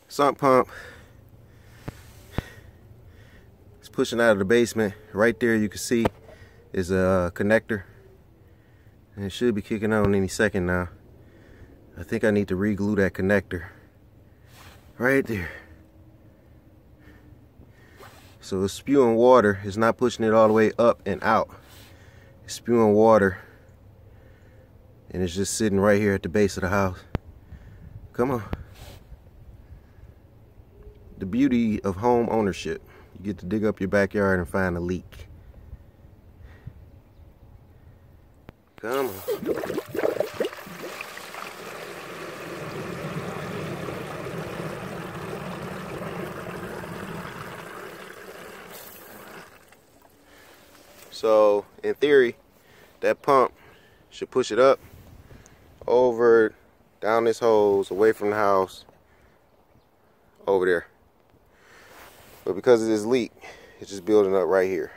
Sump pump. It's pushing out of the basement. Right there you can see is a connector. And it should be kicking on any second now. I think I need to re-glue that connector. Right there. So it's spewing water. It's not pushing it all the way up and out. It's spewing water. And it's just sitting right here at the base of the house. Come on. The beauty of home ownership. You get to dig up your backyard and find a leak. Come on. So, in theory, that pump should push it up, over, down this hose, away from the house, over there. But because of this leak, it's just building up right here.